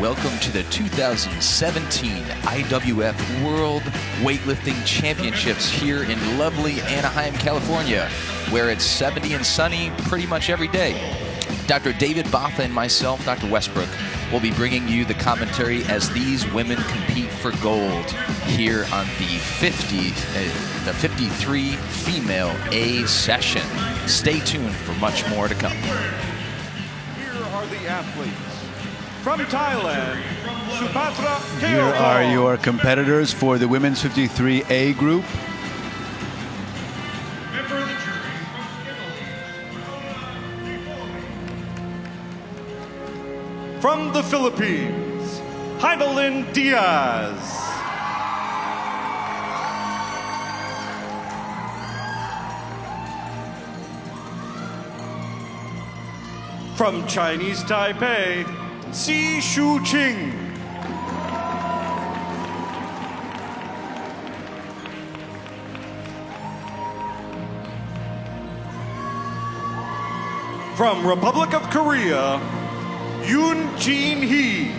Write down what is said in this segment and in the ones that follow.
welcome to the 2017 IWF World Weightlifting Championships here in lovely Anaheim, California, where it's 70 and sunny pretty much every day. Dr. David Botha and myself, Dr. Westbrook, will be bringing you the commentary as these women compete for gold here on the 53 female A session. Stay tuned for much more to come. Here are the athletes. From Thailand, Supatra Keoto. Here are your competitors for the women's 53A group. Member of the jury from the Philippines, Heidelin Diaz. From Chinese Taipei, Si Shu-ching. From Republic of Korea, Yoon Jin-hee.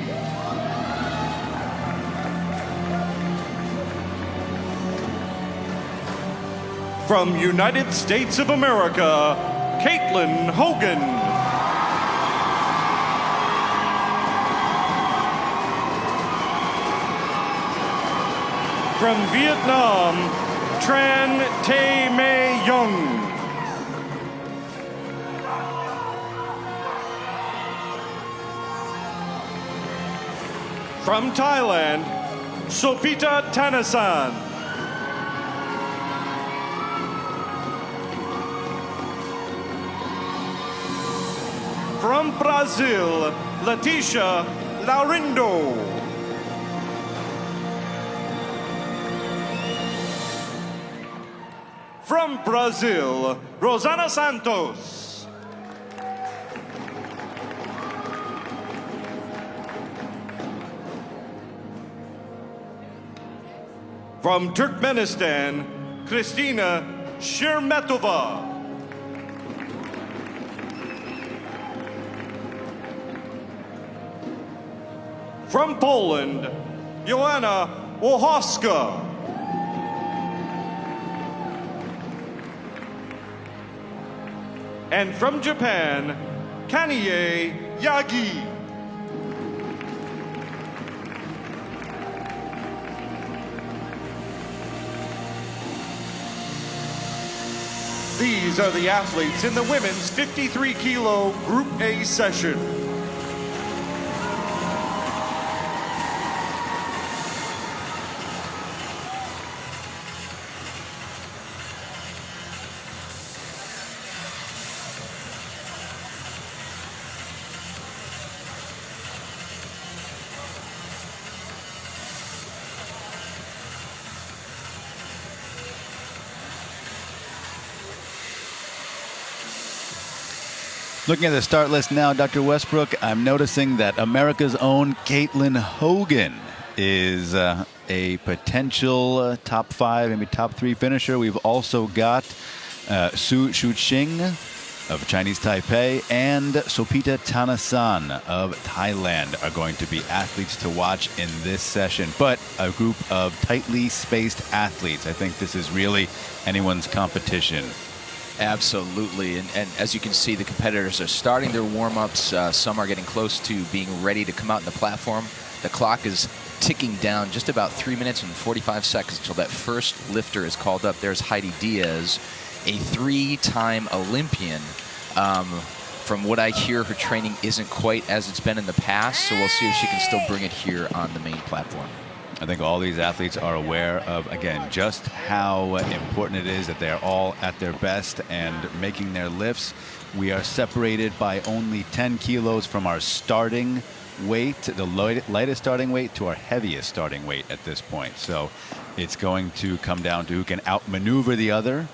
From United States of America, Caitlin Hogan. From Vietnam, Tran Tay Mei Young. From Thailand, Sopita Thanasan. From Brazil, Leticia Laurindo. From Brazil, Rosana Santos. From Turkmenistan, Kristina Shirmetova. From Poland, Joanna Wochowska. And from Japan, Kanye Yagi. These are the athletes in the women's 53-kilo Group A session. Looking at the start list now, Dr. Westbrook, I'm noticing that America's own Caitlin Hogan is a potential top 5, maybe top 3 finisher. We've also got Su Shu-ching of Chinese Taipei and Sopita Thanasan of Thailand are going to be athletes to watch in this session, but a group of tightly spaced athletes. I think this is really anyone's competition. Absolutely, and as you can see, the competitors are starting their warm-ups. Some are getting close to being ready to come out in the platform. The clock is ticking down just about 3 minutes and 45 seconds until that first lifter is called up. There's Heidi Diaz, a 3-time Olympian. From what I hear, her training isn't quite as it's been in the past, so we'll see if she can still bring it here on the main platform. I think all these athletes are aware of, again, just how important it is that they're all at their best and making their lifts. We are separated by only 10 kilos from our starting weight, the lightest starting weight, to our heaviest starting weight at this point. So it's going to come down to who can outmaneuver the other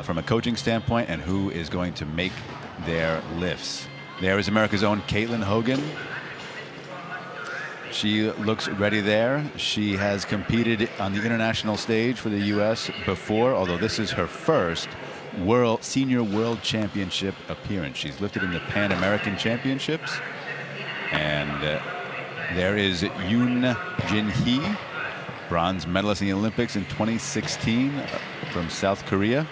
from a coaching standpoint and who is going to make their lifts. There is America's own Caitlin Hogan. She looks ready there. She has competed on the international stage for the U.S. before, although this is her first senior world championship appearance. She's lifted in the Pan American Championships and There is Yoon Jin Hee, bronze medalist in the Olympics in 2016 from South Korea.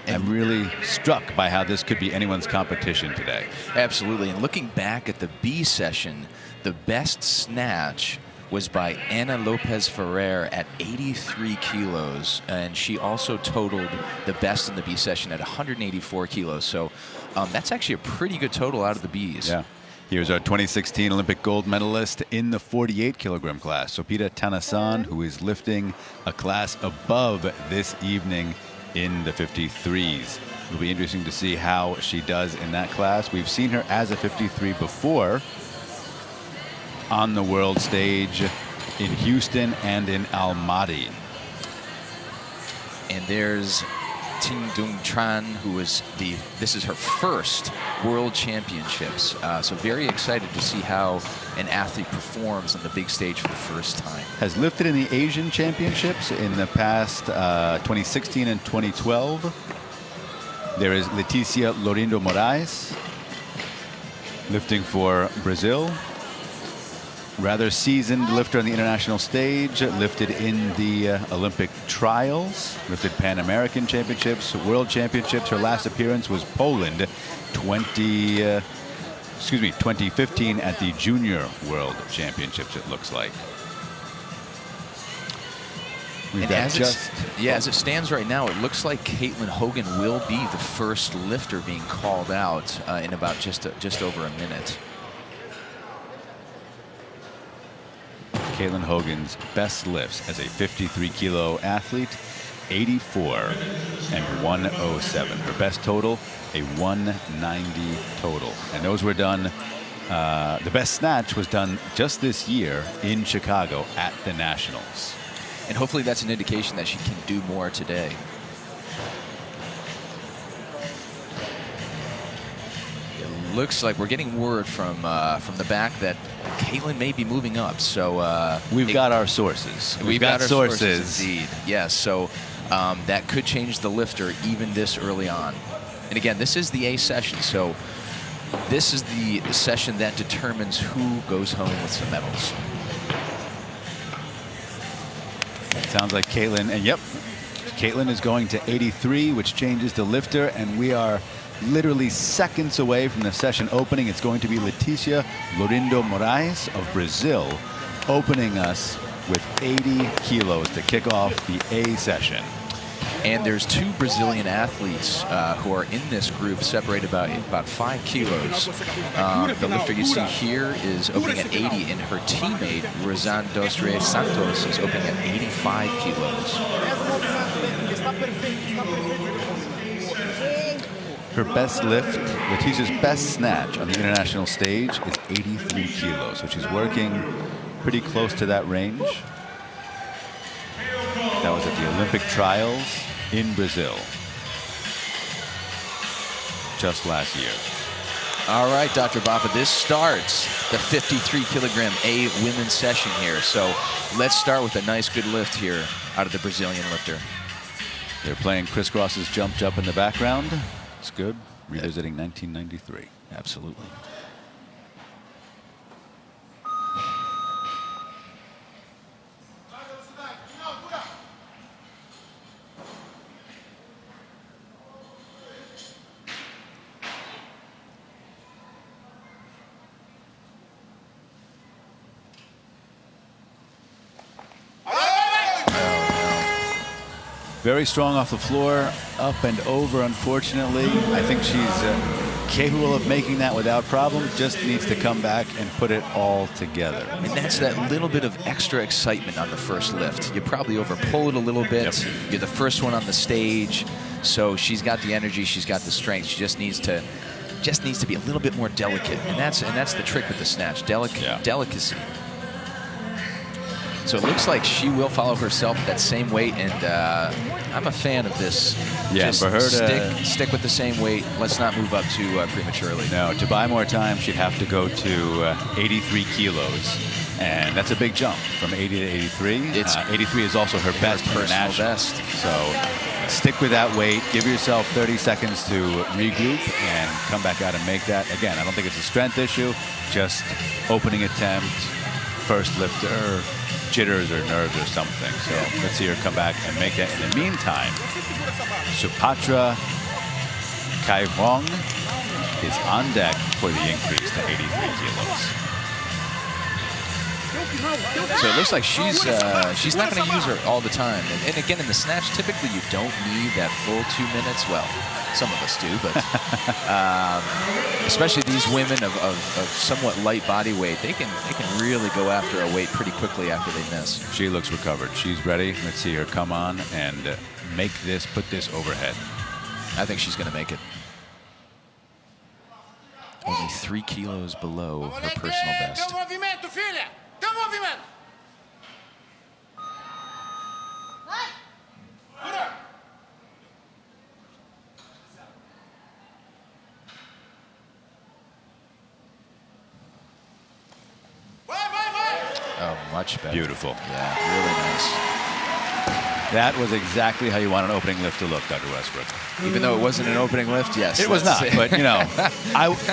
I'm really struck by how this could be anyone's competition today. Absolutely. And looking back at the B session, the best snatch was by Ana Lopez Ferrer at 83 kilos. And she also totaled the best in the B session at 184 kilos. So that's actually a pretty good total out of the Bs. Yeah. Here's our 2016 Olympic gold medalist in the 48 kilogram class, Sopita Tanasan, who is lifting a class above this evening in the 53s. It'll be interesting to see how she does in that class. We've seen her as a 53 before on the world stage in Houston and in Almaty. And there's Ting Dung Tran, who is this is her first World Championships. So very excited to see how an athlete performs on the big stage for the first time. Has lifted in the Asian Championships in the past 2016 and 2012. There is Leticia Lorindo Moraes, lifting for Brazil. Rather seasoned lifter on the international stage, lifted in the Olympic trials, lifted Pan American Championships, World Championships. Her last appearance was Poland 2015 at the Junior World Championships, it looks like. As it stands right now, it looks like Caitlin Hogan will be the first lifter being called out in about just over a minute. Caitlin Hogan's best lifts as a 53 kilo athlete, 84 and 107. Her best total, a 190 total. And those were done, the best snatch was done just this year in Chicago at the Nationals. And hopefully that's an indication that she can do more today. It looks like we're getting word from the back that Caitlin may be moving up. So we've got our sources. We've got our sources indeed. Yes. So that could change the lifter even this early on. And again, this is the A session. So this is the session that determines who goes home with some medals. Sounds like Caitlin, and yep, Caitlin is going to 83, which changes the lifter, and we are literally seconds away from the session opening. It's going to be Leticia Lorindo Moraes of Brazil opening us with 80 kilos to kick off the A session. And there's two Brazilian athletes who are in this group, separated by about 5 kilos. The lifter you see here is opening at 80, and her teammate, Rosan dos Reis Santos, is opening at 85 kilos. Her best lift, Leticia's best snatch on the international stage is 83 kilos, so she's working pretty close to that range. That was at the Olympic trials in Brazil just last year. All right, Dr. Baffa, this starts the 53 kilogram A women's session here. So let's start with a nice good lift here out of the Brazilian lifter. They're playing Crisscross's Jump Jump in the background. It's good. Revisiting 1993. Absolutely. Very strong off the floor, up and over, unfortunately. I think she's capable of making that without problem, just needs to come back and put it all together. And that's that little bit of extra excitement on the first lift. You probably overpull it a little bit. Yep. You're the first one on the stage, so she's got the energy, she's got the strength. She just needs to be a little bit more delicate, and that's the trick with the snatch, delicacy. So it looks like she will follow herself at that same weight, and I'm a fan of this. Yeah, just for her to stick with the same weight. Let's not move up too prematurely. No, to buy more time, she'd have to go to 83 kilos, and that's a big jump from 80 to 83. 83 is also her best personal national best. So Stick with that weight. Give yourself 30 seconds to regroup and come back out and make that. Again, I don't think it's a strength issue, just opening attempt, first lifter, jitters or nerves or something. So let's see her come back and make that. In the meantime, Supatra Kairong is on deck for the increase to 83 kilos. So it looks like she's not going to use her all the time. And again, in the snatch, typically you don't need that full 2 minutes. Well, some of us do, but especially these women of somewhat light body weight, they can really go after a weight pretty quickly after they miss. She looks recovered. She's ready. Let's see her come on and put this overhead. I think she's going to make it. Only 3 kilos below her personal best. Oh, much better. Beautiful. Yeah, really nice. That was exactly how you want an opening lift to look, Dr. Westbrook. Even though it wasn't an opening lift, yes. It was not, but you know,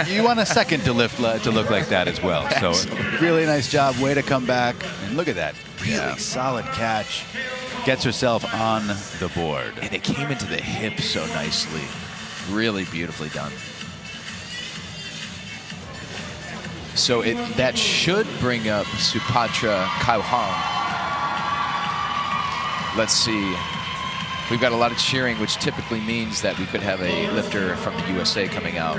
you want a second to look like that as well. So really nice job, way to come back. And look at that, really solid catch. Gets herself on the board. And it came into the hip so nicely. Really beautifully done. So that should bring up Supatra Kairong. Let's see. We've got a lot of cheering, which typically means that we could have a lifter from the USA coming out.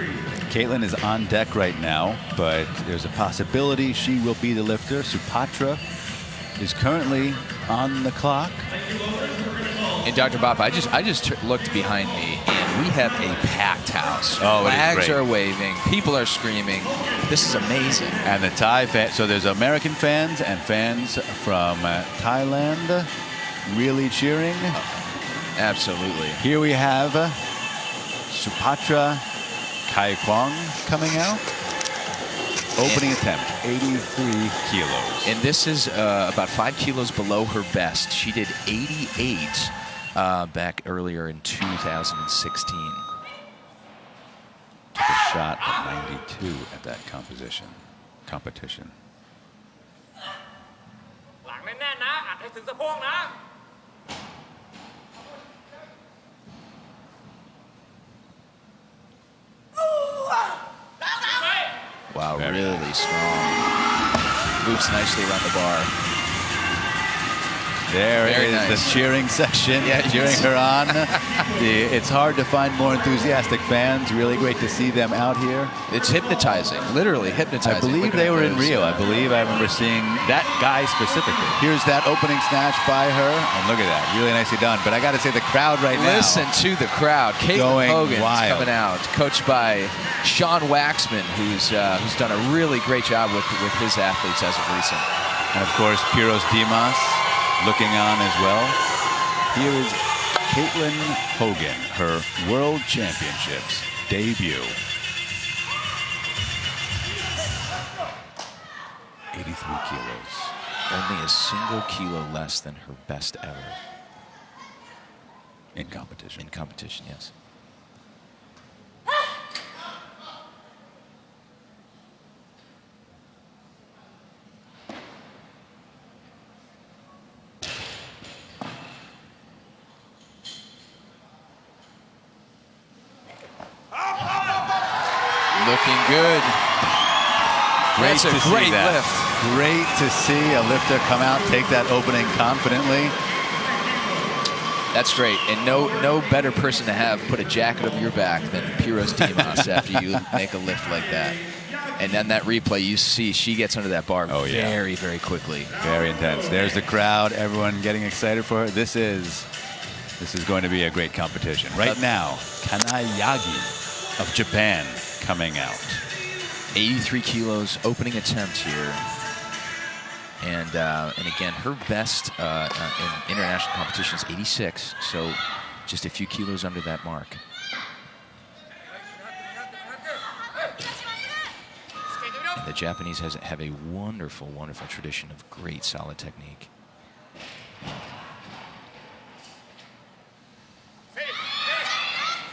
Caitlin is on deck right now, but there's a possibility she will be the lifter. Supatra is currently on the clock. And Dr. Bob, I just looked behind me, and we have a packed house. Oh, flags are waving, people are screaming. This is amazing. And the Thai fans, so there's American fans and fans from Thailand really cheering. Absolutely. Here we have Supatra Kairong coming out. Opening attempt, 83 kilos. And this is about 5 kilos below her best. She did 88 back earlier in 2016. Took a shot at 92 at that competition. Wow, really strong. Moves nicely around the bar. There Very is nice. the cheering section, cheering her on. It's hard to find more enthusiastic fans. Really great to see them out here. It's hypnotizing, literally hypnotizing. I believe they were in Rio. I believe I remember seeing that guy specifically. Here's that opening snatch by her. And look at that, really nicely done. But I got to say the crowd right now. Listen to the crowd. Caitlin Hogan's wild. coming out, coached by Sean Waxman, who's done a really great job with his athletes as of recent. And of course, Piros Dimas looking on as well. Here is Caitlin Hogan, her World Championships debut. 83 kilos. Only a single kilo less than her best ever. In competition. In competition, yes. Looking good. That's a great lift. Great to see a lifter come out, take that opening confidently. That's great. And no better person to have put a jacket over your back than Piros Dimas after you make a lift like that. And then that replay, you see she gets under that bar very, very quickly. Very intense. There's the crowd, everyone getting excited for her. This is going to be a great competition. Right now, Kanayagi of Japan coming out. 83 kilos opening attempt here. And again, her best in international competition is 86, so just a few kilos under that mark. And the Japanese have a wonderful, wonderful tradition of great solid technique.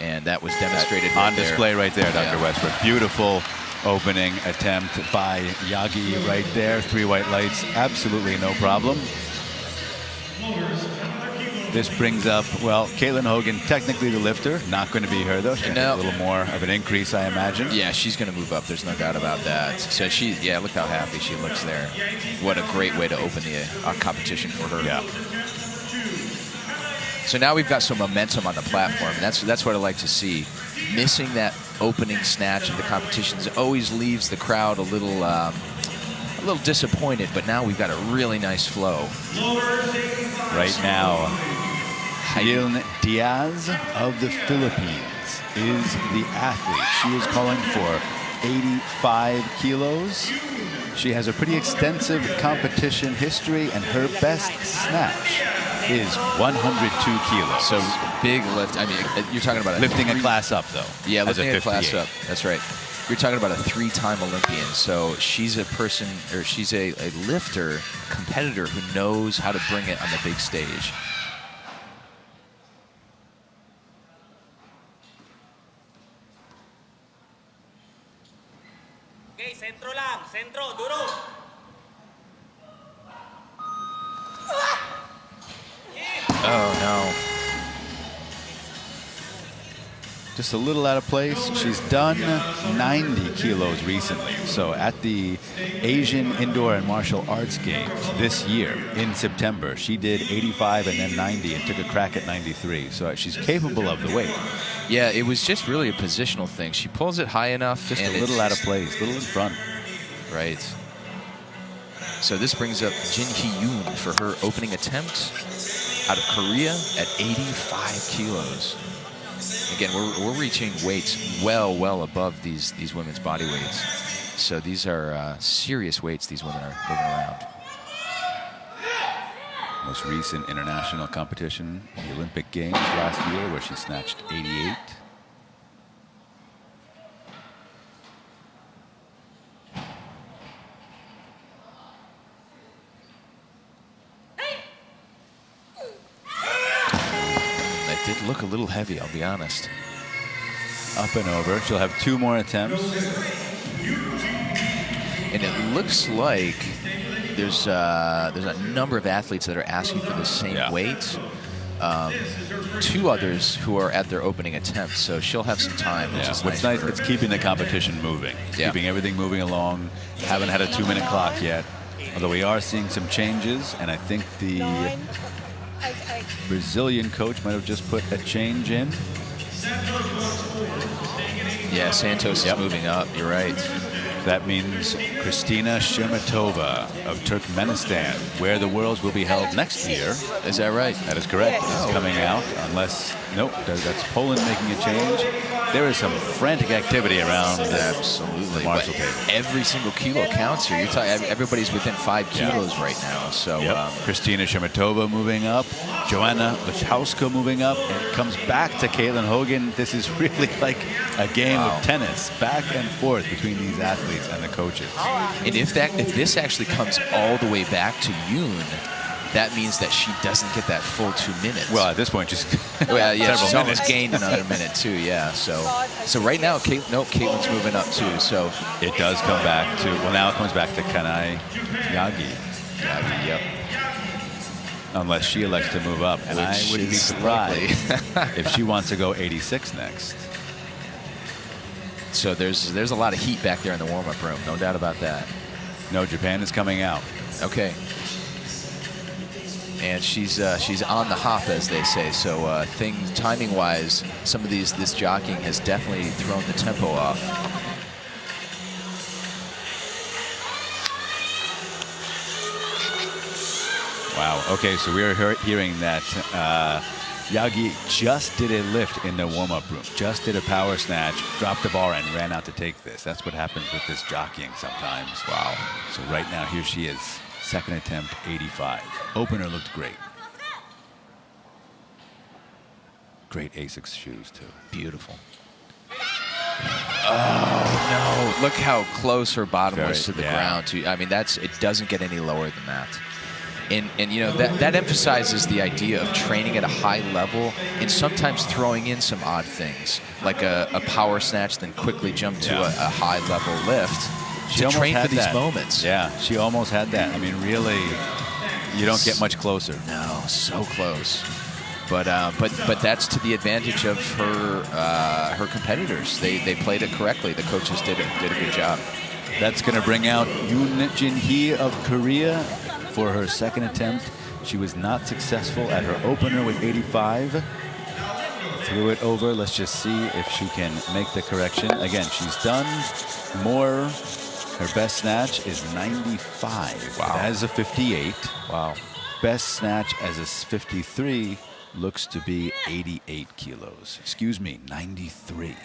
And that was demonstrated on there. display right there, Dr. Westbrook. Beautiful opening attempt by Yagi right there. 3 white lights, absolutely no problem. This brings up, well, Caitlin Hogan, technically the lifter. Not going to be her, though. She's going to get a little more of an increase, I imagine. Yeah, she's going to move up. There's no doubt about that. So yeah, look how happy she looks there. What a great way to open the competition for her. Yeah. So now we've got some momentum on the platform. And that's what I like to see. Missing that opening snatch of the competitions always leaves the crowd a little disappointed, but now we've got a really nice flow. Right now, Yilin Diaz of the Philippines is the athlete. She is calling for 85 kilos. She has a pretty extensive competition history, and her best snatch is 102 kilos. So big lift. I mean, you're talking about lifting a class up, though. Yeah, lifting a class up. That's right. You're talking about a 3-time Olympian. So she's a person, or she's a lifter, competitor who knows how to bring it on the big stage. Okay, centro lang. Centro, duro. Oh, no. Just a little out of place. She's done 90 kilos recently. So at the Asian Indoor and Martial Arts Games this year in September, she did 85 and then 90 and took a crack at 93. So she's capable of the weight. Yeah, it was just really a positional thing. She pulls it high enough. Just and a little out of place, a little in front. Right. So this brings up Jin Hee-yoon for her opening attempt out of Korea at 85 kilos. Again, we're reaching weights well above these women's body weights. So these are serious weights these women are moving around. Most recent international competition, the Olympic Games last year, where she snatched 88. That did look a little heavy, I'll be honest. Up and over. She'll have 2 more attempts. And it looks like there's a number of athletes that are asking for the same weight. 2 others who are at their opening attempt, so she'll have some time. Which is What's nice, it's keeping the competition moving. Keeping everything moving along. Haven't had a 2-minute clock yet. Although we are seeing some changes, and I think the Brazilian coach might have just put a change in. Yeah, Santos is moving up. You're right. That means Kristina Shermatova of Turkmenistan, where the Worlds will be held next year. Is that right? That is correct. It's coming out, unless, nope, that's Poland making a change. There is some frantic activity around the Marshall table. Every single kilo counts here. You're talking, everybody's within 5 kilos right now. So Kristina Shermatova moving up, Joanna Lechowska moving up, and it comes back to Caitlin Hogan. This is really like a game of tennis, back and forth between these athletes and the coaches. And if this actually comes all the way back to Yoon, that means that she doesn't get that full 2 minutes. Well, at this point, just well, yeah, she's minutes. almost gained another minute too. Yeah, so right now, Caitlin's moving up too. So it does come back to, well, now it comes back to Kanai Yagi. Yagi, yep. Unless she elects to move up, and I wouldn't be surprised if she wants to go 86 next. So there's a lot of heat back there in the warm-up room, no doubt about that. No, Japan is coming out. Okay. And she's on the hop, as they say. So timing-wise, some of this jockeying has definitely thrown the tempo off. Wow. Okay, so we are hearing that Yagi just did a lift in the warm-up room, just did a power snatch, dropped the bar, and ran out to take this. That's what happens with this jockeying sometimes. Wow. So right now, here she is. Second attempt, 85. Opener looked great. Great Asics shoes, too. Beautiful. Oh, no. Look how close her bottom was to the ground. I mean, it doesn't get any lower than that. And you know, that emphasizes the idea of training at a high level and sometimes throwing in some odd things, like a power snatch, then quickly jump to a high level lift to train for these moments. Yeah, she almost had that. I mean, really, you don't get much closer. No, so close. But that's to the advantage of her competitors. They played it correctly. The coaches did a good job. That's going to bring out Yoon Jin-hee of Korea for her second attempt. She was not successful at her opener with 85. Threw it over. Let's just see if she can make the correction. Again, she's done more. Her best snatch is 95. Wow. That is a 58. Wow. Best snatch as a 53 looks to be 88 kilos. Excuse me, 93.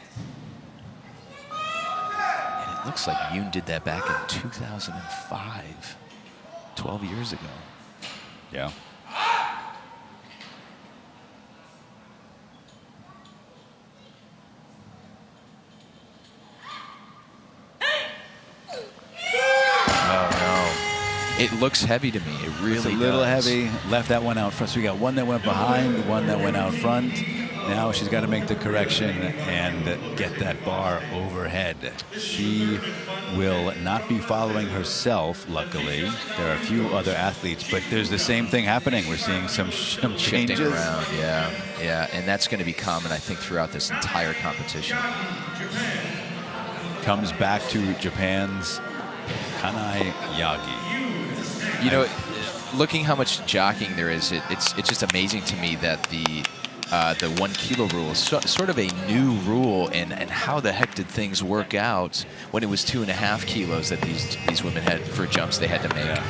And it looks like Yoon did that back in 2005, 12 years ago. Yeah. It looks heavy to me. It really It's a little does. heavy. Left that one out front. So we got one that went behind, one that went out front. Now she's got to make the correction and get that bar overhead. She will not be following herself, luckily. There are a few other athletes, but there's the same thing happening. We're seeing some Shifting changes. around, yeah. And that's going to be common, I think, throughout this entire competition. Comes back to Japan's Kanai Yagi. You know, looking how much jockeying there is, it's just amazing to me that the 1 kilo rule is sort of a new rule, and how the heck did things work out when it was 2.5 kilos that these women had for jumps they had to make. Yeah.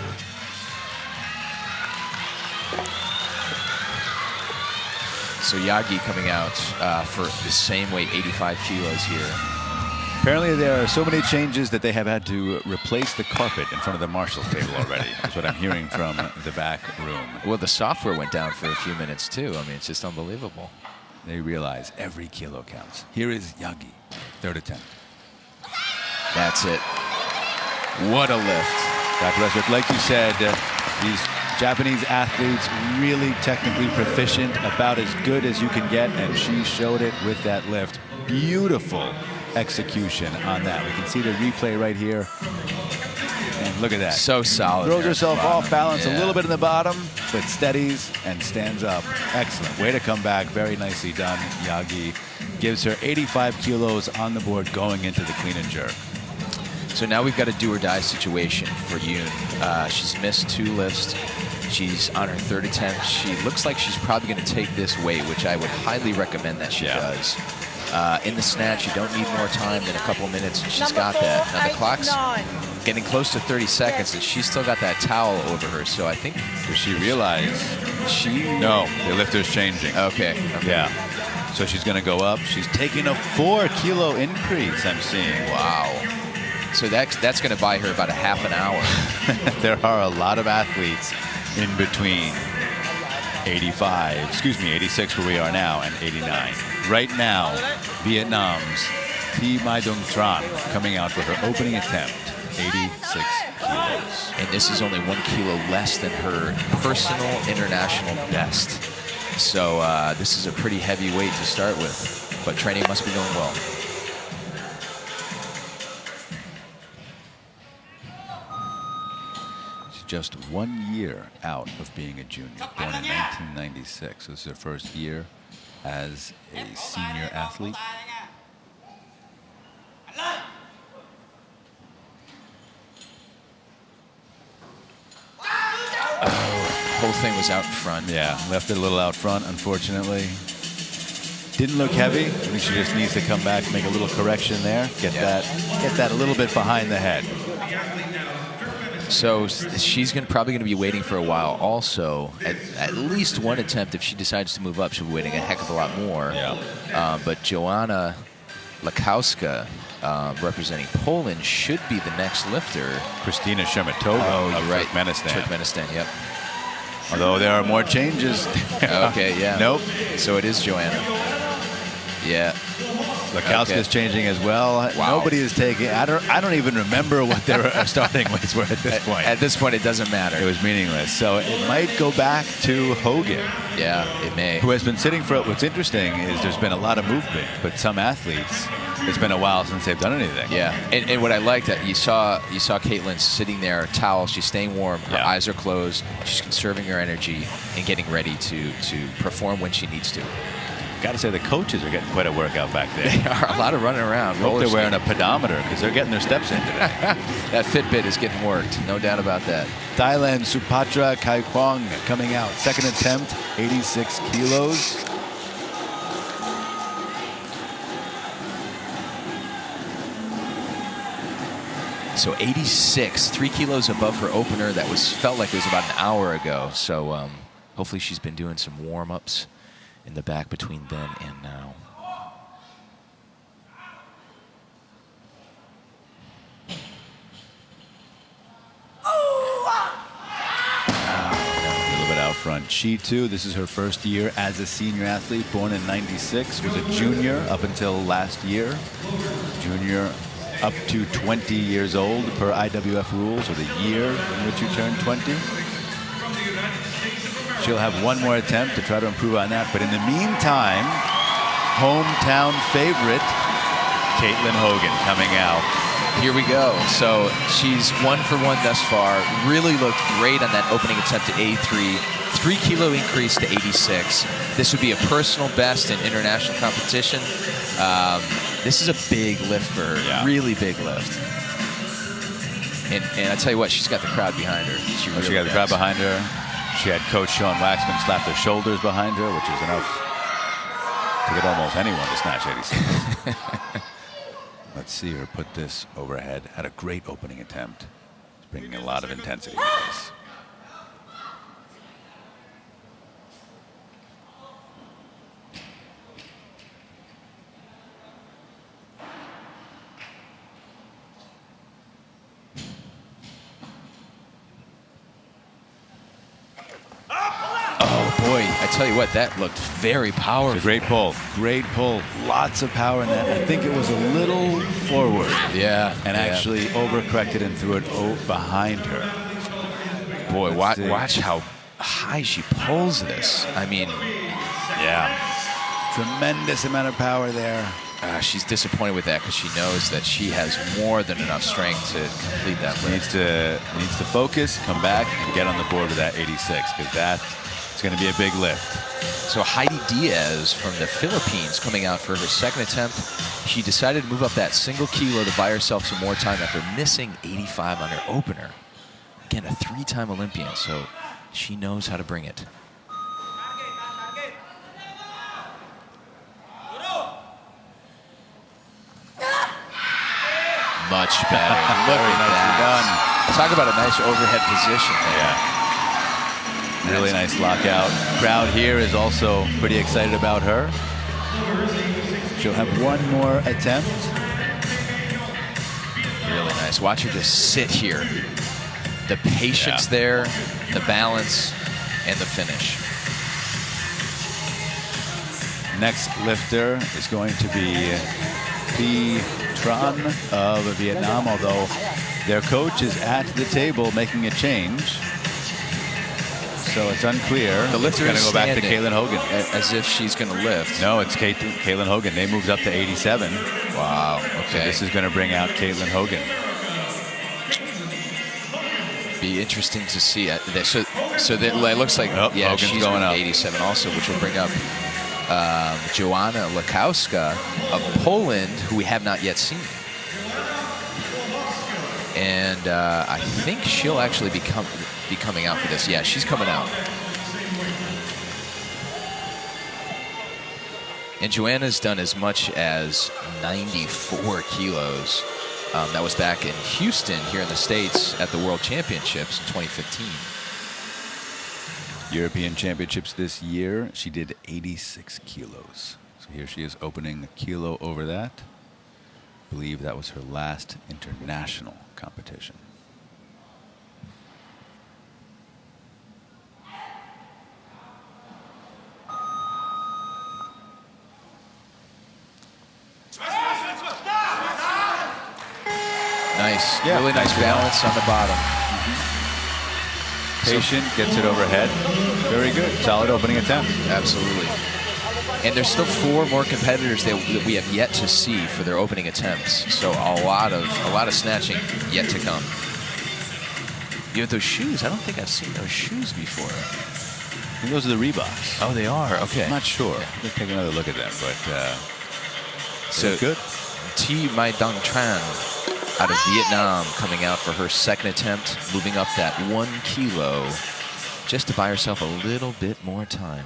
So Yagi coming out for the same weight, 85 kilos here. Apparently there are so many changes that they have had to replace the carpet in front of the marshal's table already. That's what I'm hearing from the back room. Well, the software went down for a few minutes too. I mean, it's just unbelievable. They realize every kilo counts. Here is Yagi, third attempt. That's it. What a lift. Dr. Westbrook, like you said, these Japanese athletes really technically proficient, about as good as you can get, and she showed it with that lift. Beautiful execution on that. We can see the replay right here. And look at that. So solid. Throws herself off balance a Yeah. little bit in the bottom, but steadies and stands up. Excellent. Way to come back. Very nicely done, Yagi. Gives her 85 kilos on the board going into the clean and jerk. So now we've got a do or die situation for Yoon. She's missed 2 lifts. She's on her 3rd attempt. She looks like she's probably going to take this weight, which I would highly recommend that she does. In the snatch, you don't need more time than a couple minutes, and she's got that. Now the clock's getting close to 30 seconds, and she's still got that towel over her. So I think Does she realize? No, the lifter's changing. Okay. Yeah. So she's going to go up. She's taking a 4 kilo increase, I'm seeing. Wow. So that's going to buy her about a half an hour. There are a lot of athletes in between 86 where we are now, and 89. Right now, Vietnam's Thi Mai Dung Tran coming out for her opening attempt, 86 kilos. And this is only 1 kilo less than her personal international best. So this is a pretty heavy weight to start with, but training must be going well. She's just 1 year out of being a junior, born in 1996. So this is her first year as a senior athlete. Whole thing was out in front. Yeah, left it a little out front, unfortunately. Didn't look heavy. I think she just needs to come back, make a little correction there, get that a little bit behind the head. So she's probably going to be waiting for a while. Also, at least 1 attempt. If she decides to move up, she'll be waiting a heck of a lot more. Yeah. But Joanna Lakowska, representing Poland, should be the next lifter. Christina Shemetova of you're right. Turkmenistan. Turkmenistan, yep. Although there are more changes. Okay, yeah. Nope. So it is Joanna. Yeah. Lakowska's changing as well. Wow. Nobody is taking. I don't even remember what their starting weights were at this point. At this point, it doesn't matter. It was meaningless. So it might go back to Hogan. Yeah, it may. Who has been sitting for it. What's interesting is there's been a lot of movement, but some athletes, it's been a while since they've done anything. Yeah, and what I liked that you saw Caitlin sitting there, towel. She's staying warm. Her eyes are closed. She's conserving her energy and getting ready to perform when she needs to. Got to say the coaches are getting quite a workout back there. They are. A lot of running around. Hope they're wearing a pedometer because they're getting their steps in today. That Fitbit is getting worked. No doubt about that. Thailand, Supatra Kaikwang coming out. Second attempt, 86 kilos. So 86, 3 kilos above her opener. That felt like it was about an hour ago. So hopefully she's been doing some warm-ups in the back between then and now. A little bit out front. She too, this is her first year as a senior athlete, born in '96, was a junior up until last year. Junior up to 20 years old per IWF rules, or the year in which you turn 20. She'll have one more attempt to try to improve on that. But in the meantime, hometown favorite, Caitlin Hogan coming out. Here we go. So she's 1 for 1 thus far. Really looked great on that opening attempt at 83. 3 kilo increase to 86. This would be a personal best in international competition. This is a big lift for her. Yeah. Really big lift. And I tell you what, she's got the crowd behind her. She Got the crowd behind her. She had Coach Sean Waxman slap their shoulders behind her, which is enough to get almost anyone to snatch 86. Let's see her put this overhead. Had a great opening attempt. It's bringing a lot of intensity to this. Boy, I tell you what, that looked very powerful. It's a great pull. Great pull. Lots of power in that. I think it was a little forward. Yeah. And actually overcorrected and threw it behind her. Boy, watch how high she pulls this. I mean, yeah. Tremendous amount of power there. She's disappointed with that because she knows that she has more than enough strength to complete that lift. Needs to focus, come back, and get on the board with that 86 because that's going to be a big lift. So Heidi Diaz from the Philippines coming out for her second attempt. She decided to move up that single kilo to buy herself some more time after missing 85 on her opener. Again, a 3-time Olympian, so she knows how to bring it. Much better. Look at that. Talk about a nice overhead position there. Yeah. Really nice lockout. Crowd here is also pretty excited about her. She'll have one more attempt. Really nice. Watch her just sit here. The patience there, the balance, and the finish. Next lifter is going to be Thi Tran of Vietnam, although their coach is at the table making a change. So it's unclear. The lifter is going to go back to standing Caitlin Hogan. As if she's going to lift. No, it's Caitlin Hogan. They moves up to 87. Wow. Okay. So this is going to bring out Caitlin Hogan. Be interesting to see. So that it looks like Hogan's she's going up 87 also, which will bring up Joanna Lakowska of Poland, who we have not yet seen. And I think she'll actually be coming out for this. Yeah, she's coming out. And Joanna's done as much as 94 kilos. That was back in Houston here in the States at the World Championships in 2015. European Championships this year, she did 86 kilos. So here she is opening a kilo over that. I believe that was her last international competition. nice. Yeah, really nice nice balance on the bottom. Patient, gets it overhead. Very good. Solid opening attempt. Absolutely. And there's still 4 more competitors that we have yet to see for their opening attempts. So a lot of snatching yet to come. You have those shoes. I don't think I've seen those shoes before. I think those are the Reeboks. Oh, they are. Okay. I'm not sure. Let's take another look at them. But so good. T. Mai Dong Tran out of Vietnam coming out for her second attempt, moving up that 1 kilo just to buy herself a little bit more time.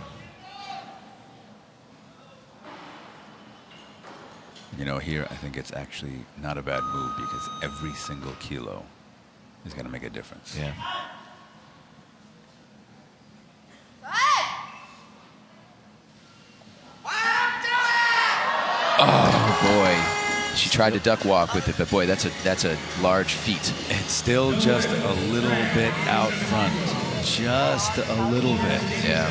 You know, here I think it's actually not a bad move because every single kilo is going to make a difference. Yeah. Oh boy, she tried to duck walk with it, but boy, that's a large feat. It's still just a little bit out front, just a little bit. Yeah.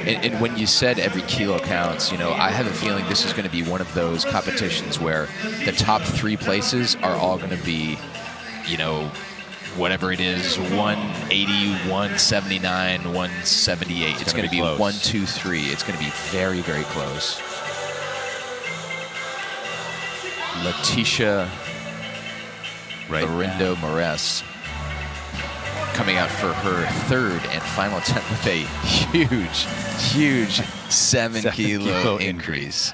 And when you said every kilo counts, you know, I have a feeling this is going to be one of those competitions where the top 3 places are all going to be, you know, whatever it is, 180, 179, 178. It's going to be 1, 2, 3. It's going to be very, very close. Letitia Lorindo Mores coming out for her 3rd and final attempt with a huge 7 kilo increase.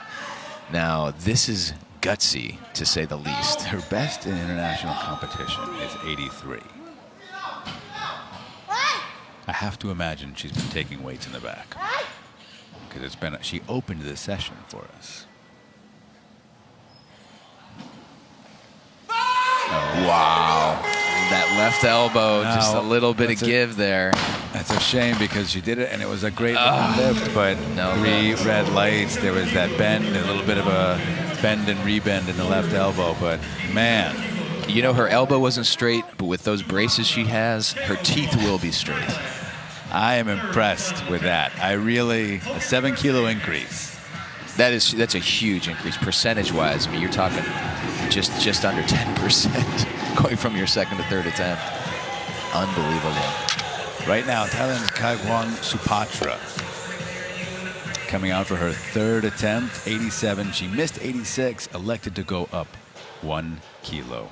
Now, this is gutsy, to say the least. Her best in international competition is 83. I have to imagine she's been taking weights in the back. Because it's been, she opened this session for us. Oh, wow. That left elbow, just a little bit of give there. That's a shame because she did it and it was a great lift, but no 3 red lights. There was that bend, a little bit of a bend and rebend in the left elbow, but man. You know, her elbow wasn't straight, but with those braces she has, her teeth will be straight. I am impressed with that. A 7 kilo increase. That's a huge increase percentage-wise. I mean, you're talking just under 10% going from your 2nd to 3rd attempt. Unbelievable. Right now, Thailand's Kaigwon Supatra coming out for her 3rd attempt, 87. She missed 86, elected to go up 1 kilo.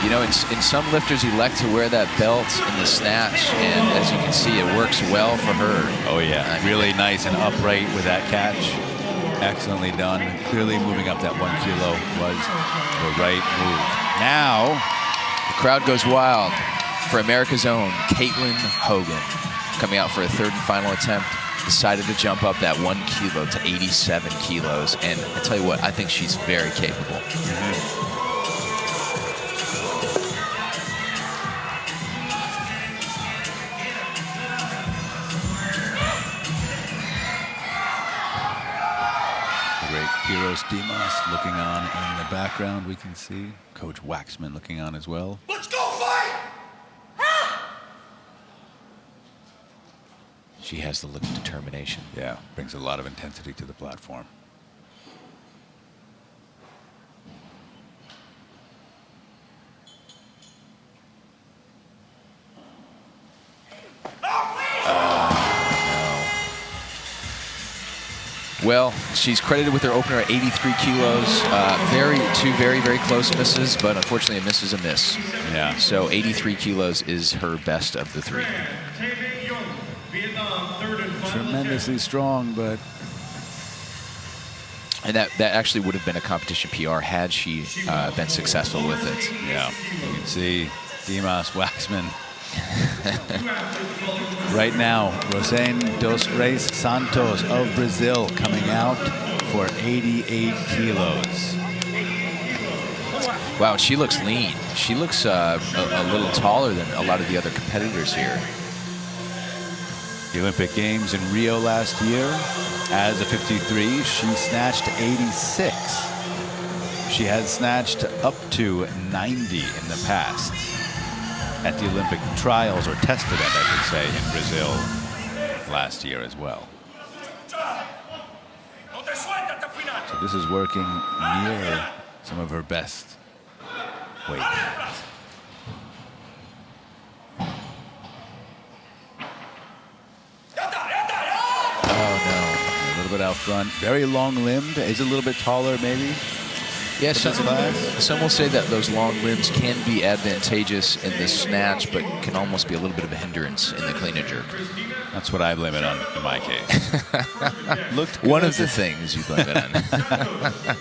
You know, in some lifters elect to wear that belt in the snatch, and as you can see, it works well for her. Oh, yeah. Really nice and upright with that catch. Excellently done. Clearly moving up that 1 kilo was the right move. Now, the crowd goes wild for America's own Caitlin Hogan, coming out for a 3rd and final attempt. Decided to jump up that 1 kilo to 87 kilos. And I tell you what, I think she's very capable. Heroes Dimas looking on in the background, we can see. Coach Waxman looking on as well. Let's go fight! She has the look of determination. Yeah, brings a lot of intensity to the platform. Well, she's credited with her opener at 83 kilos. Two very, very close misses, but unfortunately a miss is a miss. Yeah. So 83 kilos is her best of the 3. Tremendously strong, but... And that actually would have been a competition PR had she been successful with it. Yeah, you can see Dimas Waxman. Right now, Rosane dos Reis Santos of Brazil coming out for 88 kilos. Wow, she looks lean. She looks a little taller than a lot of the other competitors here. The Olympic Games in Rio last year, as a 53, she snatched 86. She has snatched up to 90 in the past at the Olympic trials, or test event, I should say, in Brazil last year as well. So this is working near some of her best weight. Oh no, a little bit out front. Very long-limbed. Is a little bit taller, maybe. Yeah, some will say that those long limbs can be advantageous in the snatch, but can almost be a little bit of a hindrance in the clean and jerk. That's what I blame it on in my case. Looked good. One of the things you blame it on.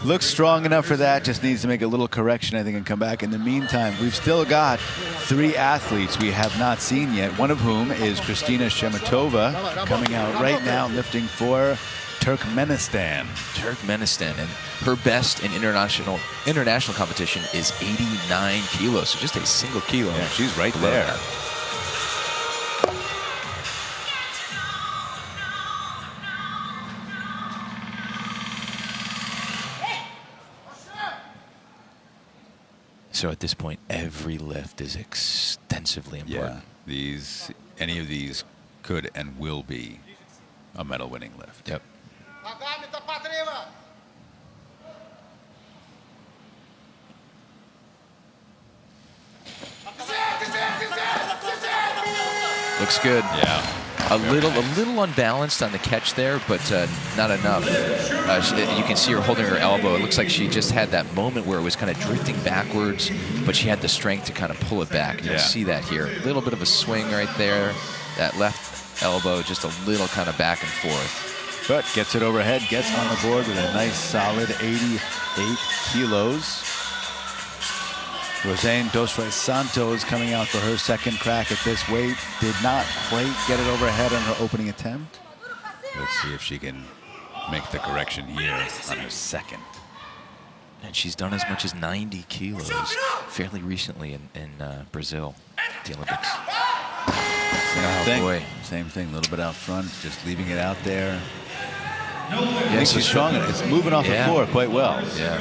Looks strong enough for that. Just needs to make a little correction, I think, and come back. In the meantime, we've still got 3 athletes we have not seen yet, one of whom is Kristina Shemetova, coming out right now, lifting for Turkmenistan. Turkmenistan, and her best in international competition is 89 kilos, so just a single kilo. Yeah, she's right there. That. So at this point, every lift is extensively important. Yeah, any of these could and will be a medal-winning lift. Yep. Looks good. Yeah. A little unbalanced on the catch there, but not enough. You can see her holding her elbow. It looks like she just had that moment where it was kind of drifting backwards, but she had the strength to kind of pull it back. You'll see that here. A little bit of a swing right there. That left elbow just a little kind of back and forth. But gets it overhead, gets on the board with a nice solid 88 kilos. Rosane Dos Reis Santos coming out for her second crack at this weight. Did not quite get it overhead on her opening attempt. Let's see if she can make the correction here on her second. And she's done as much as 90 kilos fairly recently in Brazil at the Olympics. Same thing, a little bit out front, just leaving it out there. Yeah, I think she's strong. It's moving off the floor quite well. Yeah.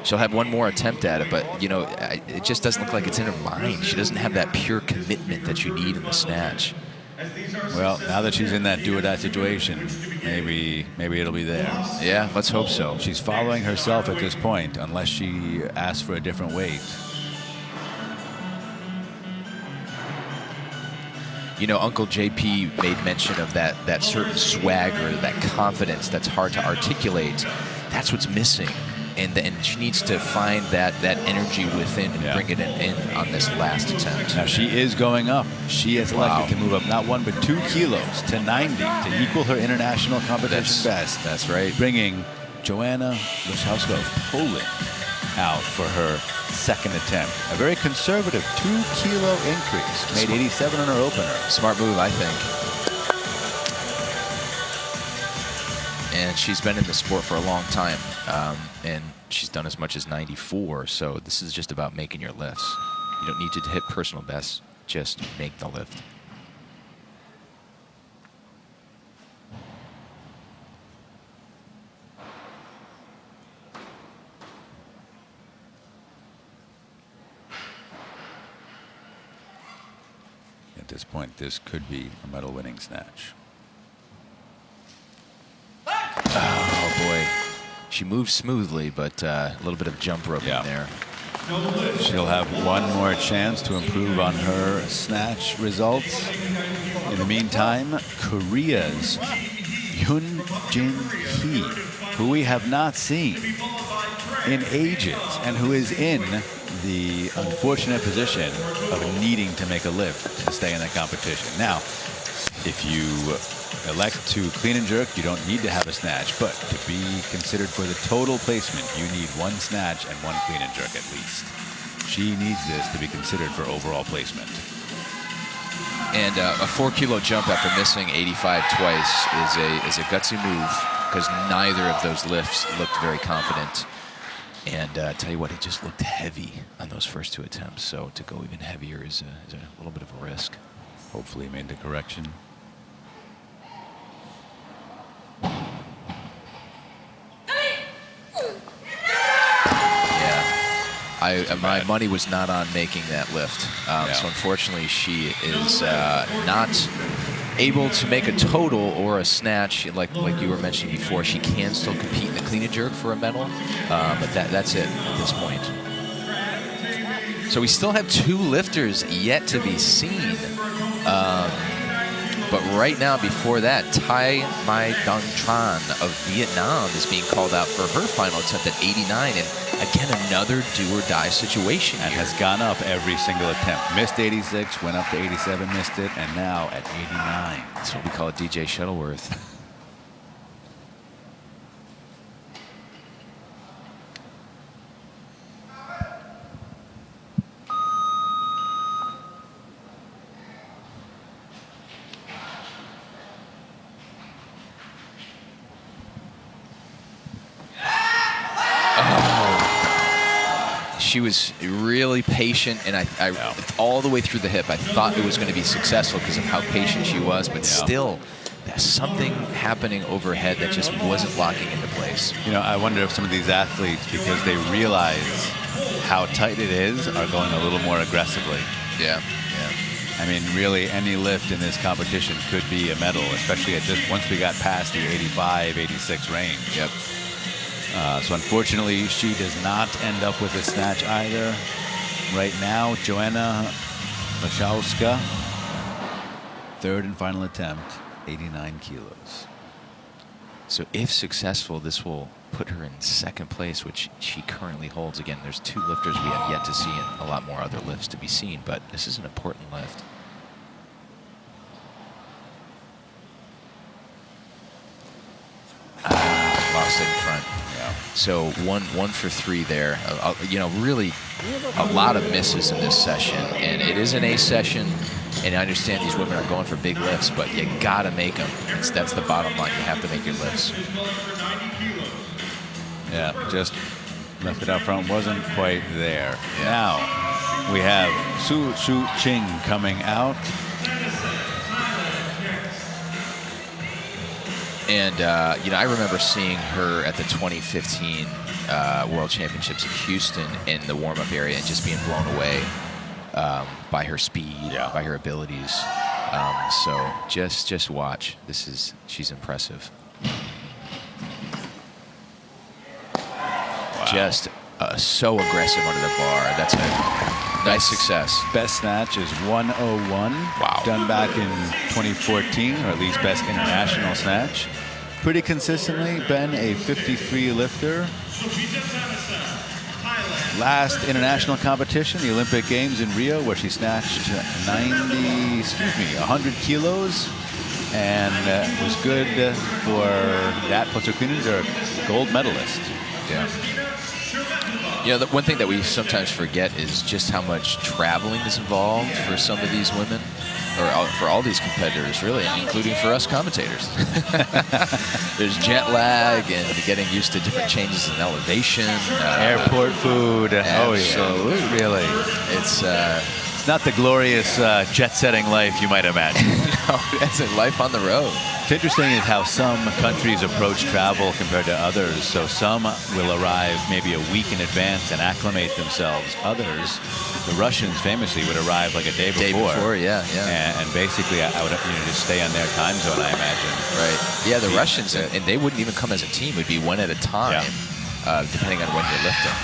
She'll have one more attempt at it, but, you know, it just doesn't look like it's in her mind. She doesn't have that pure commitment that you need in the snatch. Well, now that she's in that do-or-die situation, maybe it'll be there. Yeah, let's hope so. She's following herself at this point, unless she asks for a different weight. You know, Uncle JP made mention of that certain swagger, that confidence that's hard to articulate. That's what's missing. And she needs to find that energy within and bring it in on this last attempt. Now she is going up. She has elected to move up not 1 but 2 kilos to 90 to equal her international competition best. That's right. Bringing Joanna Leszowska of Poland out for her second attempt. A very conservative 2-kilo increase. Made 87 on her opener. Smart move, I think. And she's been in the sport for a long time, and she's done as much as 94, so this is just about making your lifts. You don't need to hit personal bests, just make the lift. At this point, this could be a medal-winning snatch. Oh, boy. She moves smoothly, but a little bit of jump rope in there. She'll have one more chance to improve on her snatch results. In the meantime, Korea's Hyun Jin Hee, who we have not seen in ages, and who is in the unfortunate position of needing to make a lift to stay in that competition. Now, if you elect to clean and jerk, you don't need to have a snatch, but to be considered for the total placement, you need 1 snatch and 1 clean and jerk at least. She needs this to be considered for overall placement. And a 4-kilo jump after missing 85 twice is a gutsy move, because neither of those lifts looked very confident. And tell you what, it just looked heavy on those first 2 attempts, so to go even heavier is a little bit of a risk. Hopefully made the correction. My money was not on making that lift. So unfortunately, she is not able to make a total or a snatch. Like you were mentioning before, she can still compete in the clean and jerk for a medal, but that's it at this point. So we still have 2 lifters yet to be seen. But right now, before that, Thai Mai Dong Tran of Vietnam is being called out for her final attempt at 89. And again, another do-or-die situation and here. has gone up every single attempt. Missed 86, went up to 87, missed it, and now at 89. That's what we call a DJ Shuttleworth. She was really patient, and I all the way through the hip, I thought it was going to be successful because of how patient she was, but still, there's something happening overhead that just wasn't locking into place. You know, I wonder if some of these athletes, because they realize how tight it is, are going a little more aggressively. Yeah. I mean, really, any lift in this competition could be a medal, especially at this, once we got past the 85, 86 range. Yep. So unfortunately, she does not end up with a snatch either. Right now, Joanna Lachowska, 3rd and final attempt, 89 kilos. So if successful, this will put her in 2nd place, which she currently holds. Again, there's 2 lifters we have yet to see and a lot more other lifts to be seen, but this is an important lift. Lost it in front. So one for 3 there. You know, really a lot of misses in this session, and it is an A session. And I understand these women are going for big lifts, but you gotta make them. That's the bottom line. You have to make your lifts. Yeah, just left it out front, wasn't quite there. Now we have Su Shu Ching coming out. And, you know, I remember seeing her at the 2015 World Championships in Houston in the warm-up area and just being blown away by her speed, by her abilities. So just watch. She's impressive. Wow. Just so aggressive under the bar. That's a nice success. Best snatch is 101. Wow. Done back in 2014, or at least best international snatch. Pretty consistently been a 53 lifter. Last international competition, the Olympic Games in Rio, where she snatched 100 kilos, and was good for that. Plus her clean and jerk, gold medalist. Yeah. You know, the one thing that we sometimes forget is just how much traveling is involved for some of these women, or for all these competitors, really, including for us commentators. There's jet lag and getting used to different changes in elevation. Airport food. Absolutely. Oh, yeah. Really. It's not the glorious jet-setting life you might imagine. No, it's a life on the road. What's interesting is how some countries approach travel compared to others. So some will arrive maybe a week in advance and acclimate themselves. Others, the Russians famously would arrive like a day before. Yeah. And basically, I would just stay on their time zone, I imagine. Right. Yeah, the Russians, and they wouldn't even come as a team. It would be one at a time, depending on when you're lifting.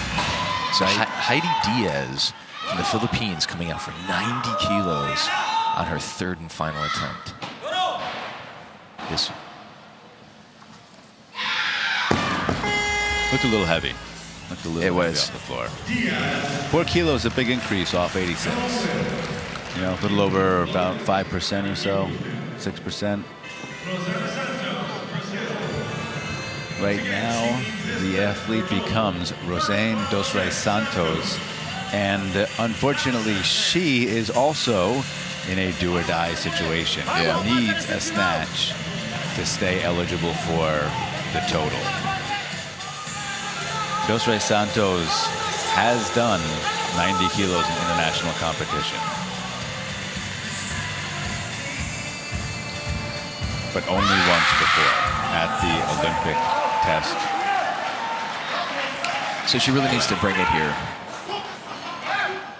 So Heidi Diaz from the Philippines coming out for 90 kilos on her 3rd and final attempt. This looked a little heavy. Looked a little heavy off the floor. 4 kilos, a big increase off 86. You know, a little over about 5% or so, 6%. Right now, the athlete becomes Rosane Dos Reis Santos, and unfortunately, she is also in a do-or-die situation. Needs a snatch to stay eligible for the total. Dos Reis Santos has done 90 kilos in international competition. but only once before at the Olympic test. So she really needs to bring it here.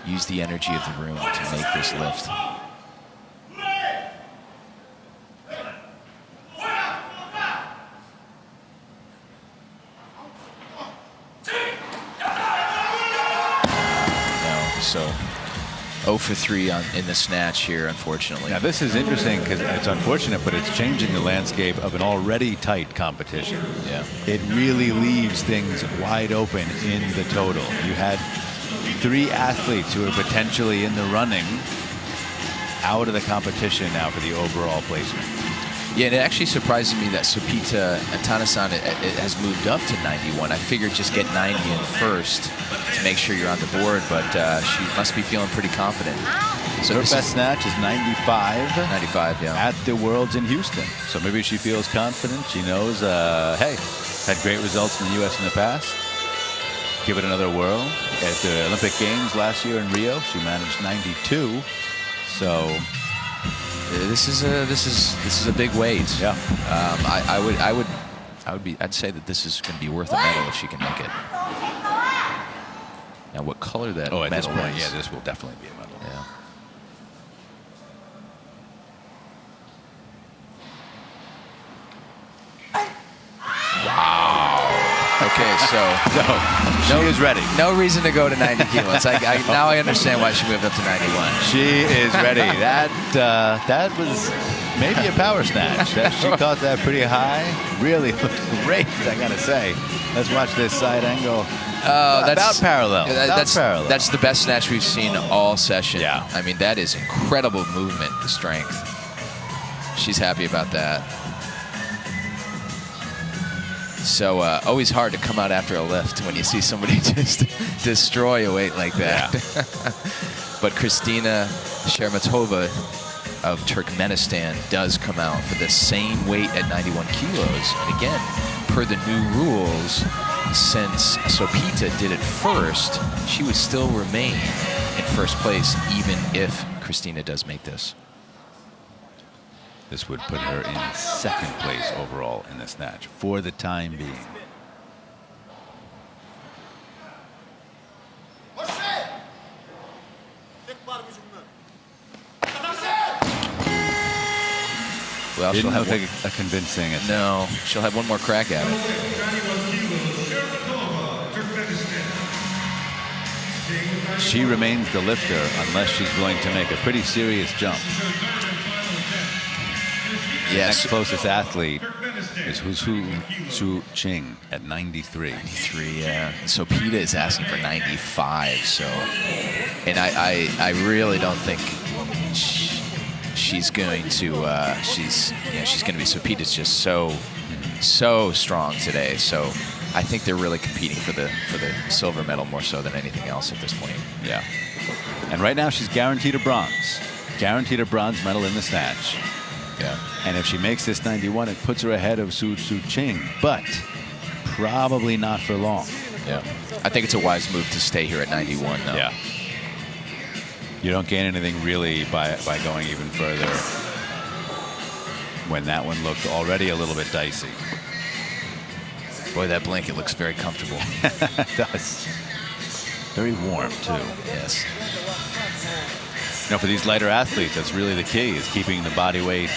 Use the energy of the room to make this lift. No, so 0 for 3 in the snatch here, unfortunately. Now this is interesting because it's unfortunate, but it's changing the landscape of an already tight competition. Yeah. It really leaves things wide open in the total. You had 3 athletes who are potentially in the running out of the competition now for the overall placement. Yeah, and it actually surprises me that Sopita Tanasan has moved up to 91. I figured just get 90 in first to make sure you're on the board, but she must be feeling pretty confident. So her best snatch is 95. 95, yeah. At the Worlds in Houston. So maybe she feels confident. She knows, hey, had great results in the U.S. in the past. Give it another whirl. At the Olympic Games last year in Rio, she managed 92. So this is a big weight. Yeah. I'd say that this is going to be worth a medal if she can make it. Now, what color that medal at this point, is? yeah, this will definitely be a medal. Yeah. Okay, so she is ready. No reason to go to 90 kilos. Now I understand why she moved up to 91. She is ready. That was maybe a power snatch. She caught that pretty high. Really looked great, I gotta say. Let's watch this side angle. About parallel. That's the best snatch we've seen all session. Yeah. I mean, that is incredible movement, the strength. She's happy about that. So always hard to come out after a lift when you see somebody just destroy a weight like that. Yeah. But Kristina Shermatova of Turkmenistan does come out for the same weight at 91 kilos. And again, per the new rules, since Sopita did it first, she would still remain in first place even if Kristina does make this. This would put her in second place overall in the snatch for the time being. Well, Didn't she'll have look a convincing attempt. No, she'll have one more crack at it. She remains the lifter unless she's willing to make a pretty serious jump. Yes. Next closest athlete is Su Ching at 93. 93, yeah. So PETA is asking for 95. So, and I really don't think she's going to. She's going to be. So PETA's just so strong today. So I think they're really competing for the silver medal more so than anything else at this point. Yeah. And right now she's guaranteed a bronze. Guaranteed a bronze medal in the snatch. Yeah. And if she makes this 91, it puts her ahead of Su Ching, but probably not for long. Yeah. I think it's a wise move to stay here at 91, though. Yeah. You don't gain anything really by going even further when that one looked already a little bit dicey. Boy, that blanket looks very comfortable. It does. Very warm, too. Yes. You know, for these lighter athletes, that's really the key, is keeping the body weight,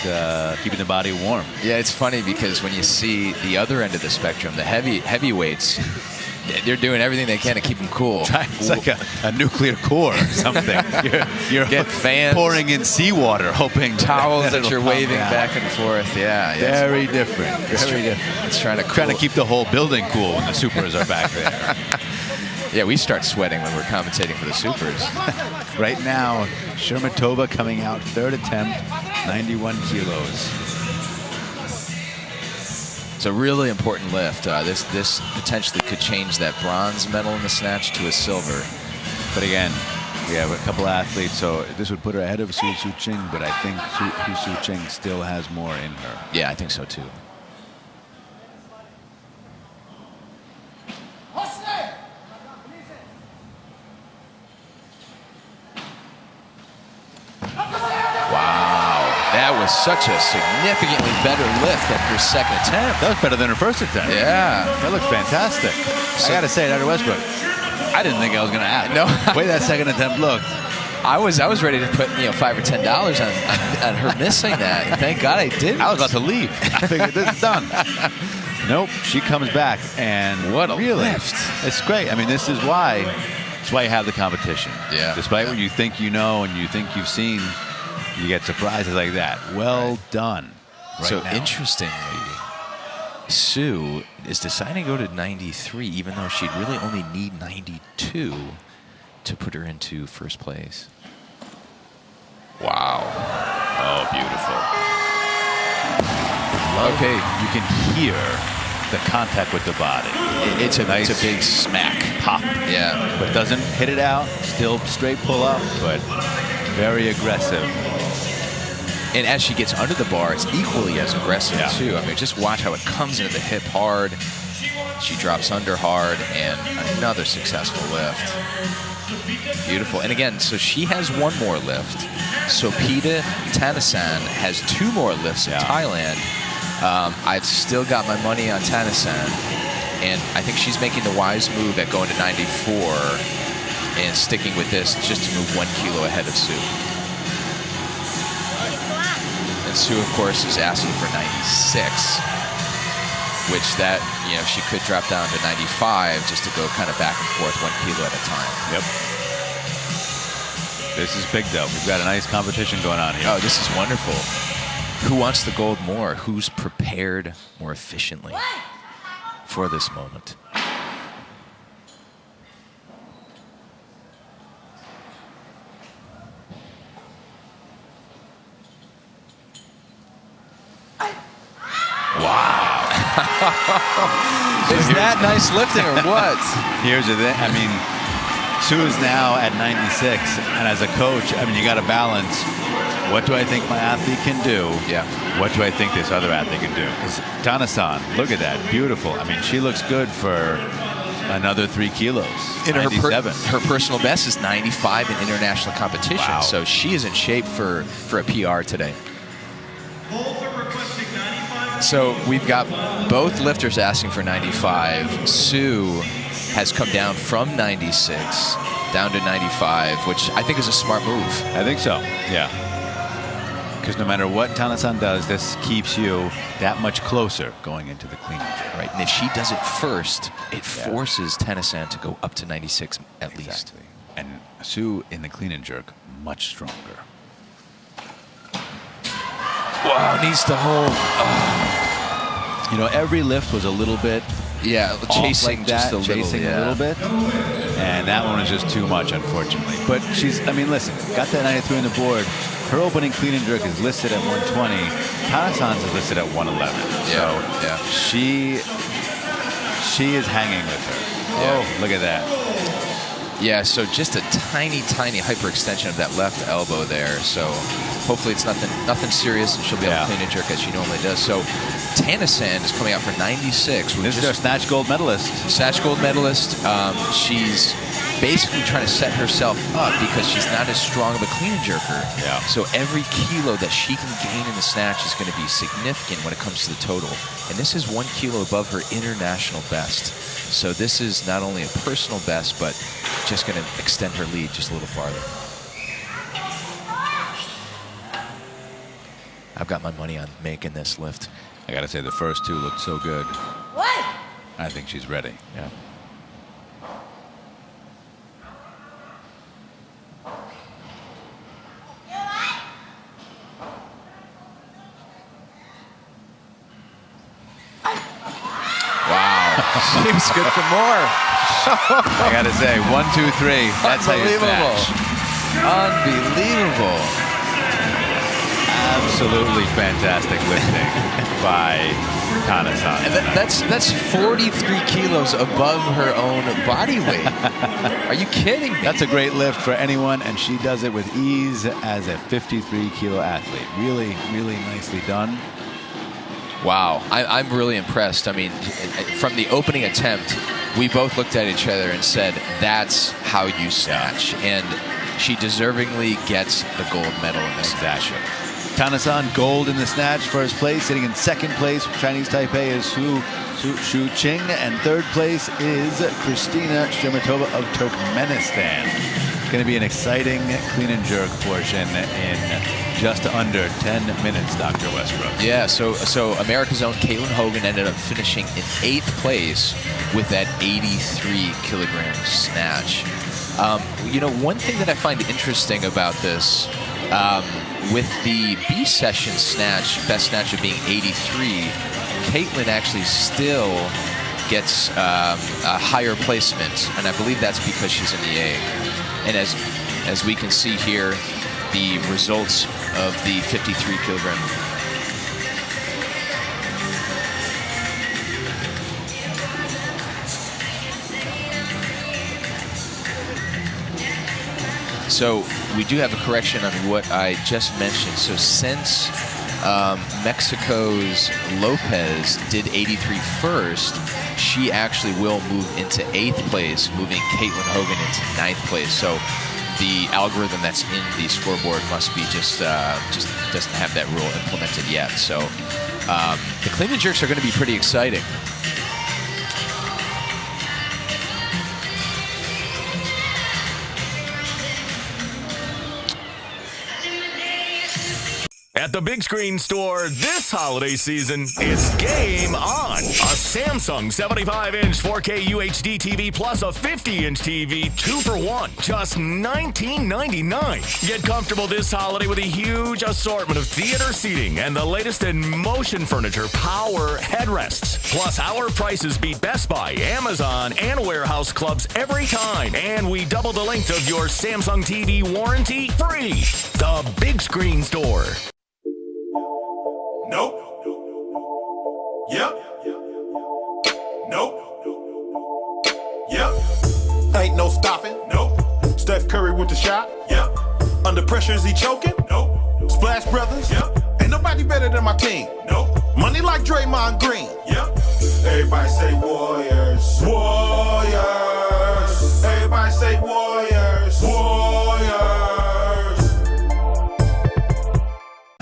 keeping the body warm. Yeah, it's funny because when you see the other end of the spectrum, the heavyweights, they're doing everything they can to keep them cool. It's like a nuclear core or something. You're get fans, pouring in seawater, hoping towels that you're waving back and forth. Yeah, very different. Very different. It's trying to keep the whole building cool when the supers are back there. Yeah, we start sweating when we're commentating for the supers. Right now, Shermatova coming out, third attempt, 91 kilos. It's a really important lift. This potentially could change that bronze medal in the snatch to a silver. But again, we have a couple athletes, so this would put her ahead of Su Ching, but I think Su Ching still has more in her. Yeah, I think so too. was such a significantly better lift than her second attempt. That was better than her first attempt. Yeah. That looked fantastic. I got to say, Dr. Westbrook, I didn't think I was going to happen. No. The way that second attempt looked. I was ready to put $5 or $10 on her missing that. And thank God I didn't. I was about to leave. I figured this is done. Nope. She comes back, and What a really, lift. it's great. I mean, this is why. That's why you have the competition. Yeah. Despite what you think you know and you think you've seen, you get surprises like that. Well done. So now. interestingly, Sue is deciding to go to 93, even though she'd really only need 92 to put her into first place. Wow. Oh, beautiful. Okay. You can hear the contact with the body. It's a Nice big smack. Pop. Yeah. But doesn't hit it out. Still straight pull up, but very aggressive. And as she gets under the bar, it's equally as aggressive, too. I mean, just watch how it comes into the hip hard. She drops under hard, and another successful lift. Beautiful. And again, so she has one more lift. Sopita Tanasan has two more lifts in Thailand. I've still got my money on Tanasan, and I think she's making the wise move at going to 94 and sticking with this just to move 1 kilo ahead of Sue. And Sue, of course, is asking for 96, which that, she could drop down to 95 just to go kind of back and forth 1 kilo at a time. Yep. This is big, though. We've got a nice competition going on here. Oh, this is wonderful. Who wants the gold more? Who's prepared more efficiently for this moment? Wow. Is that nice lifting or what? Here's the thing. I mean, Sue is now at 96, and as a coach, I mean, you got to balance. What do I think my athlete can do? Yeah. What do I think this other athlete can do? Because Tanasan, look at that, beautiful. I mean, she looks good for another 3 kilos. In 97. her personal best is 95 in international competition. Wow. So she is in shape for a PR today. So we've got both lifters asking for 95. Sue has come down from 96 down to 95, which I think is a smart move. I think so, yeah. Because no matter what Tanasan does, this keeps you that much closer going into the clean and jerk. Right, and if she does it first, it forces Tanasan to go up to 96 at least. And Sue in the clean and jerk, much stronger. Wow, needs to hold. You know, every lift was a little bit chasing like just that, a little, chasing a little bit. And that one was just too much, unfortunately. But she's, I mean, listen, got that 93 on the board. Her opening clean and jerk is listed at 120. Tanasan's is listed at 111. So she is hanging with her. Oh, look at that. Yeah, so just a tiny, tiny hyperextension of that left elbow there. So hopefully it's nothing serious, and she'll be able to clean and jerk as she normally does. So Tanasan is coming out for 96. This is our Snatch gold medalist. Snatch gold medalist. She's basically trying to set herself up because she's not as strong of a clean and jerker. Yeah. So every kilo that she can gain in the snatch is going to be significant when it comes to the total. And this is 1 kilo above her international best. So this is not only a personal best, but just going to extend her lead just a little farther. I've got my money on making this lift. I got to say, the first two looked so good. What? I think she's ready. Yeah. Seems good for more. I got to say, 1, 2, 3. That's how you snatch. Unbelievable. Absolutely fantastic lifting by Tanasan. And that's 43 kilos above her own body weight. Are you kidding me? That's a great lift for anyone, and she does it with ease as a 53-kilo athlete. Really, really nicely done. Wow, I'm really impressed. I mean, from the opening attempt, we both looked at each other and said, that's how you snatch. And she deservingly gets the gold medal in this. Exactly. Tanasan, gold in the snatch, first place. Sitting in second place, Chinese Taipei is Shu Qing, and third place is Kristina Shemetova of Turkmenistan. It's going to be an exciting clean and jerk portion in just under 10 minutes, Dr. Westbrook. Yeah, so America's own Caitlin Hogan ended up finishing in 8th place with that 83-kilogram snatch. You know, one thing that I find interesting about this, with the B session snatch, best snatch of being 83, Caitlin actually still gets a higher placement, and I believe that's because she's in the A. And as we can see here, the results of the 53-kilogram. So we do have a correction on what I just mentioned. So since Mexico's Lopez did 83 first, she actually will move into 8th place, moving Caitlin Hogan into 9th place. So the algorithm that's in the scoreboard must be just doesn't have that rule implemented yet. So the clean and jerks are going to be pretty exciting. At the Big Screen Store this holiday season, it's game on. A Samsung 75-inch 4K UHD TV plus a 50-inch TV, 2 for 1, just $19.99. Get comfortable this holiday with a huge assortment of theater seating and the latest in motion furniture power headrests. Plus, our prices beat Best Buy, Amazon, and warehouse clubs every time. And we double the length of your Samsung TV warranty free. The Big Screen Store. Nope. Yep. Nope. Yep. Ain't no stopping. Nope. Steph Curry with the shot. Yep. Under pressure, is he choking? Nope. Splash Brothers. Yep. Ain't nobody better than my team. Nope. Money like Draymond Green. Yep. Everybody say Warriors. Warriors. Everybody say Warriors. Warriors.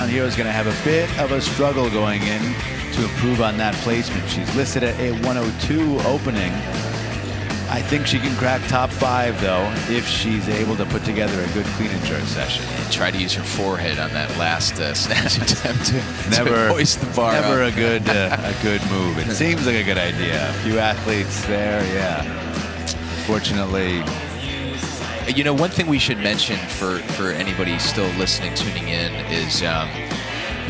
Here is going to have a bit of a struggle going in to improve on that placement. She's listed at a 102 opening. I think she can crack top 5, though, if she's able to put together a good clean and jerk session. Try to use her forehead on that last snatch attempt to Never hoist the bar Never up. a good move. It seems like a good idea. A few athletes there, yeah. Unfortunately. You know, one thing we should mention for anybody still listening, tuning in, is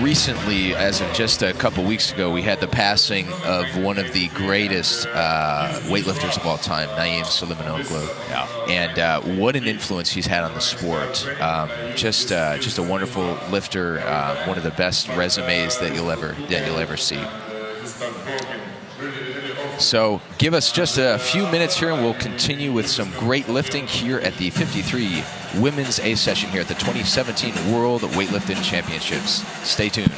recently, as of just a couple weeks ago, we had the passing of one of the greatest weightlifters of all time, Naeem Suleimanoglu. Yeah. And what an influence he's had on the sport. Just a wonderful lifter, one of the best resumes that you'll ever see. So give us just a few minutes here and we'll continue with some great lifting here at the 53 Women's A session here at the 2017 World Weightlifting Championships. Stay tuned.